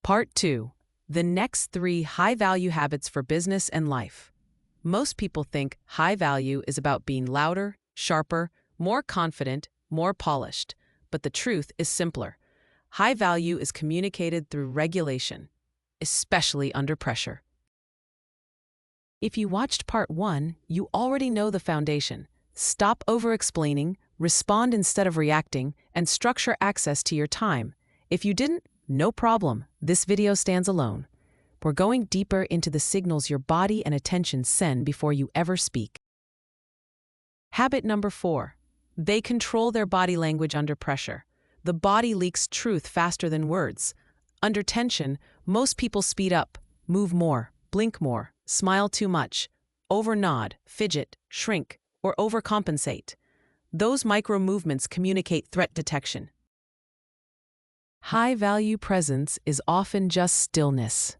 Part 2. The next 3 high-value habits for business and life. Most people think high value is about being louder, sharper, more confident, more polished. But the truth is simpler. High value is communicated through regulation, especially under pressure. If you watched Part 1, you already know the foundation. Stop over-explaining, respond instead of reacting, and structure access to your time. If you didn't, no problem. This video stands alone. We're going deeper into the signals your body and attention send before you ever speak. Habit number 4. They control their body language under pressure. The body leaks truth faster than words. Under tension, most people speed up, move more, blink more, smile too much, overnod, fidget, shrink, or overcompensate. Those micro movements communicate threat detection. High-value presence is often just stillness.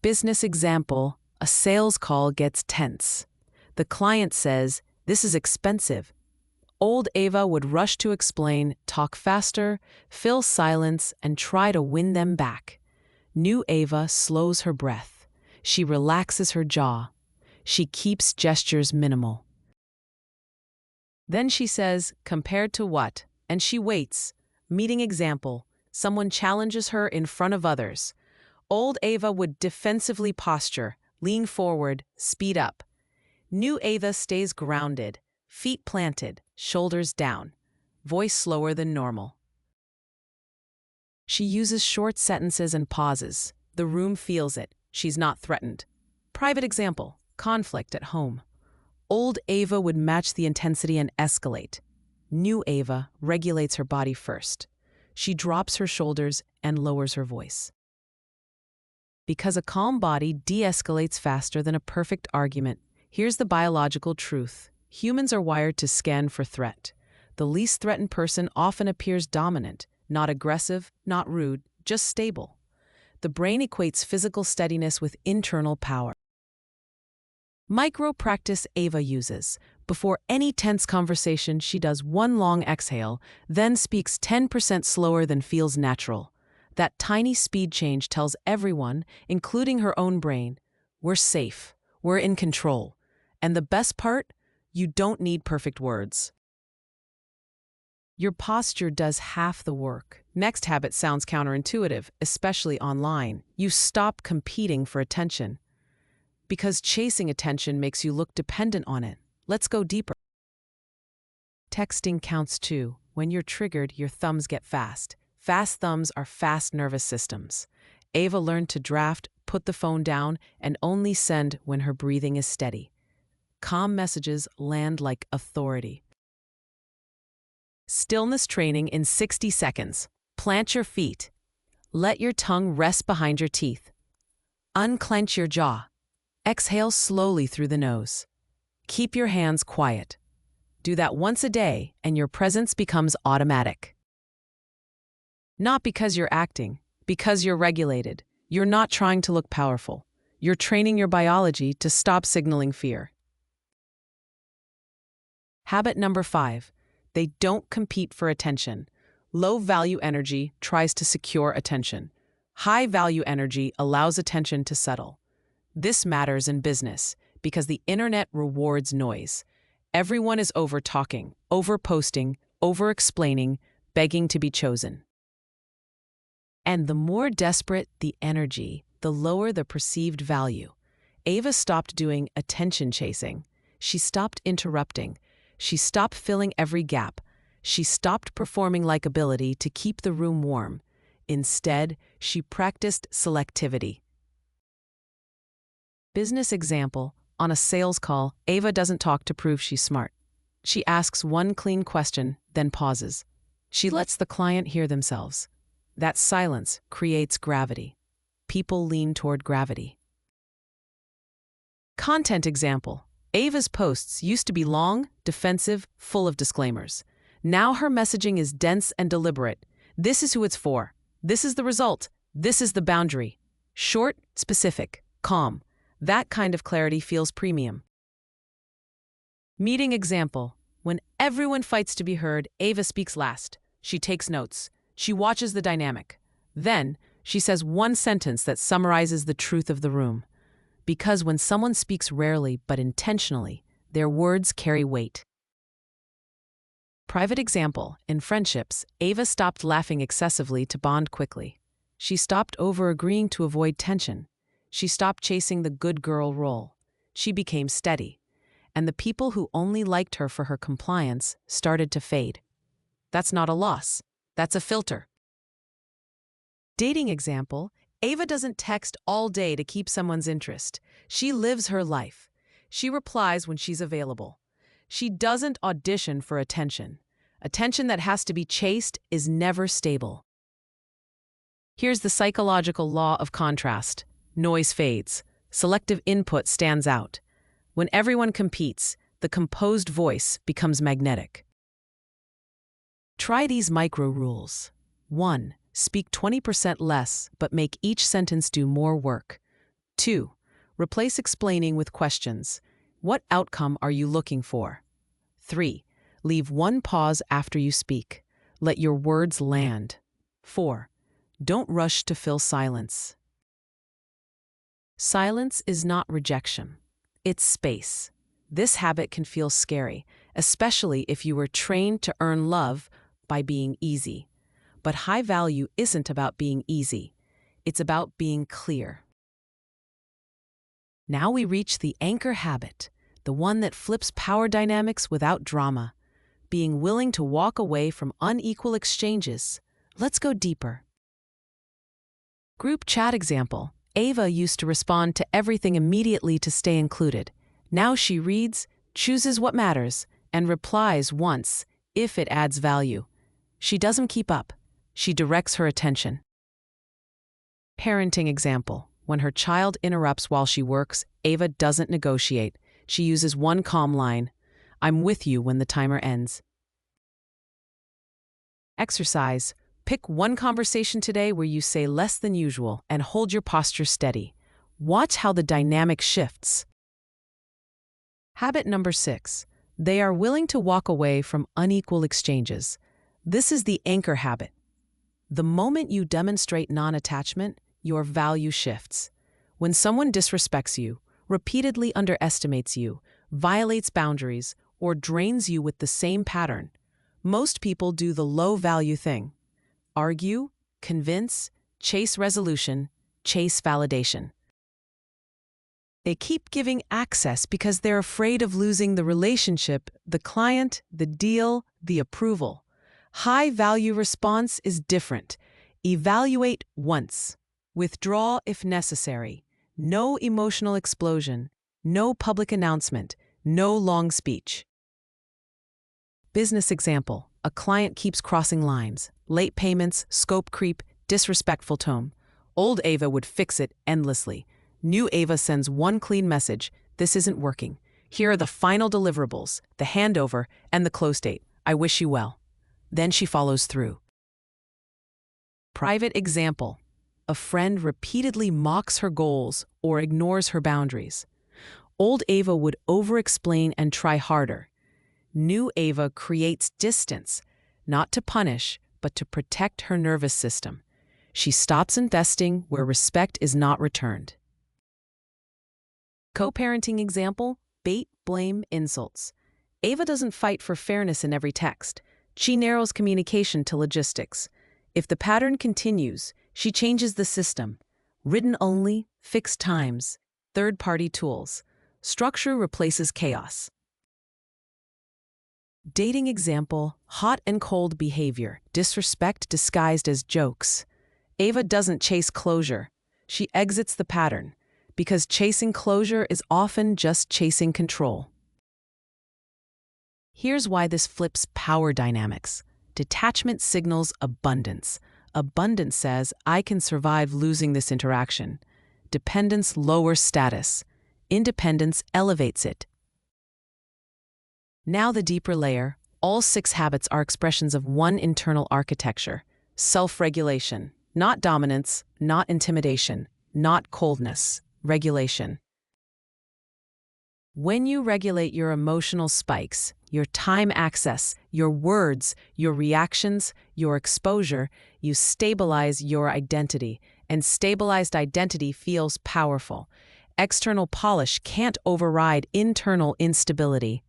Business example, a sales call gets tense. The client says, "This is expensive." Old Ava would rush to explain, talk faster, fill silence, and try to win them back. New Ava slows her breath. She relaxes her jaw. She keeps gestures minimal. Then she says, "Compared to what?" And she waits. Meeting example, someone challenges her in front of others. Old Ava would defensively posture, lean forward, speed up. New Ava stays grounded, feet planted, shoulders down, voice slower than normal. She uses short sentences and pauses. The room feels it. She's not threatened. Private example, conflict at home. Old Ava would match the intensity and escalate. New Ava regulates her body first. She drops her shoulders and lowers her voice. Because a calm body de-escalates faster than a perfect argument, here's the biological truth. Humans are wired to scan for threat. The least threatened person often appears dominant, not aggressive, not rude, just stable. The brain equates physical steadiness with internal power. Micro practice Ava uses. Before any tense conversation, she does one long exhale, then speaks 10% slower than feels natural. That tiny speed change tells everyone, including her own brain, we're safe, we're in control. And the best part? You don't need perfect words. Your posture does half the work. Next habit sounds counterintuitive, especially online. You stop competing for attention. Because chasing attention makes you look dependent on it. Let's go deeper. Texting counts too. When you're triggered, your thumbs get fast. Fast thumbs are fast nervous systems. Ava learned to draft, put the phone down, and only send when her breathing is steady. Calm messages land like authority. Stillness training in 60 seconds. Plant your feet. Let your tongue rest behind your teeth. Unclench your jaw. Exhale slowly through the nose. Keep your hands quiet. Do that once a day, and your presence becomes automatic. Not because you're acting, because you're regulated. You're not trying to look powerful. You're training your biology to stop signaling fear. Habit number 5. They don't compete for attention. Low-value energy tries to secure attention. High-value energy allows attention to settle. This matters in business because the internet rewards noise. Everyone is over-talking, over-posting, over-explaining, begging to be chosen. And the more desperate the energy, the lower the perceived value. Ava stopped doing attention chasing. She stopped interrupting. She stopped filling every gap. She stopped performing likability to keep the room warm. Instead, she practiced selectivity. Business example, on a sales call, Ava doesn't talk to prove she's smart. She asks one clean question, then pauses. She lets the client hear themselves. That silence creates gravity. People lean toward gravity. Content example. Ava's posts used to be long, defensive, full of disclaimers. Now her messaging is dense and deliberate. This is who it's for. This is the result. This is the boundary. Short, specific, calm. That kind of clarity feels premium. Meeting example. When everyone fights to be heard, Ava speaks last. She takes notes. She watches the dynamic. Then, She says one sentence that summarizes the truth of the room. Because when someone speaks rarely but intentionally, their words carry weight. Private example, in friendships, Ava stopped laughing excessively to bond quickly. She stopped over-agreeing to avoid tension. She stopped chasing the good girl role. She became steady. And the people who only liked her for her compliance started to fade. That's not a loss. That's a filter. Dating example, Ava doesn't text all day to keep someone's interest. She lives her life. She replies when she's available. She doesn't audition for attention. Attention that has to be chased is never stable. Here's the psychological law of contrast. Noise fades. Selective input stands out. When everyone competes, the composed voice becomes magnetic. Try these micro rules. 1. Speak 20% less, but make each sentence do more work. 2. Replace explaining with questions. What outcome are you looking for? 3. Leave one pause after you speak. Let your words land. 4. Don't rush to fill silence. Silence is not rejection. It's space. This habit can feel scary, especially if you were trained to earn love by being easy. But high value isn't about being easy. It's about being clear. Now we reach the anchor habit, the one that flips power dynamics without drama. Being willing to walk away from unequal exchanges. Let's go deeper. Group chat example. Ava used to respond to everything immediately to stay included. Now she reads, chooses what matters, and replies once if it adds value. She doesn't keep up. She directs her attention. Parenting example. When her child interrupts while she works, Ava doesn't negotiate. She uses one calm line, I'm with you when the timer ends. Exercise. Pick one conversation today where you say less than usual and hold your posture steady. Watch how the dynamic shifts. Habit number 6. They are willing to walk away from unequal exchanges. This is the anchor habit. The moment you demonstrate non-attachment, your value shifts. When someone disrespects you, repeatedly underestimates you, violates boundaries, or drains you with the same pattern, most people do the low-value thing. Argue, convince, chase resolution, chase validation. They keep giving access because they're afraid of losing the relationship, the client, the deal, the approval. High-value response is different. Evaluate once. Withdraw if necessary. No emotional explosion. No public announcement. No long speech. Business example. A client keeps crossing lines. Late payments, scope creep, disrespectful tone. Old Ava would fix it endlessly. New Ava sends one clean message. This isn't working. Here are the final deliverables, the handover, and the close date. I wish you well. Then she follows through. Private example. A friend repeatedly mocks her goals or ignores her boundaries. Old Ava would over-explain and try harder. New Ava creates distance, not to punish, but to protect her nervous system. She stops investing where respect is not returned. Co-parenting example, bait, blame, insults. Ava doesn't fight for fairness in every text. She narrows communication to logistics. If the pattern continues, she changes the system. Written only, fixed times, third-party tools. Structure replaces chaos. Dating example, hot and cold behavior, disrespect disguised as jokes. Ava doesn't chase closure. She exits the pattern, because chasing closure is often just chasing control. Here's why this flips power dynamics. Detachment signals abundance. Abundance says, I can survive losing this interaction. Dependence lowers status. Independence elevates it. Now the deeper layer, all 6 habits are expressions of one internal architecture. Self-regulation, not dominance, not intimidation, not coldness, regulation. When you regulate your emotional spikes, your time access, your words, your reactions, your exposure, you stabilize your identity, and stabilized identity feels powerful. External polish can't override internal instability.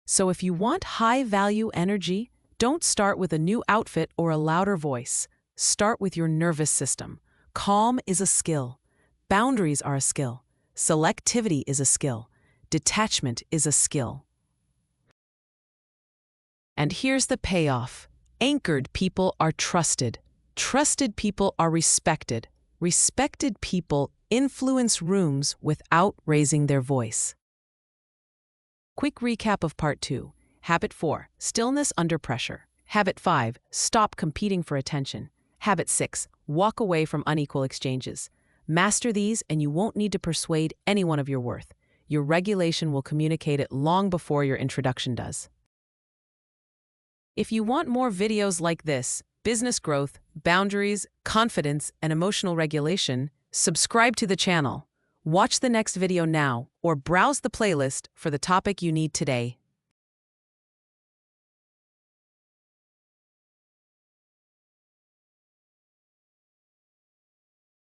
So if you want high-value energy, don't start with a new outfit or a louder voice. Start with your nervous system. Calm is a skill. Boundaries are a skill. Selectivity is a skill. Detachment is a skill. And here's the payoff. Anchored people are trusted. Trusted people are respected. Respected people influence rooms without raising their voice. Quick recap of Part 2. Habit 4. Stillness under pressure. Habit 5. Stop competing for attention. Habit 6. Walk away from unequal exchanges. Master these and you won't need to persuade anyone of your worth. Your regulation will communicate it long before your introduction does. If you want more videos like this, business growth, boundaries, confidence, and emotional regulation, subscribe to the channel. Watch the next video now or browse the playlist for the topic you need today.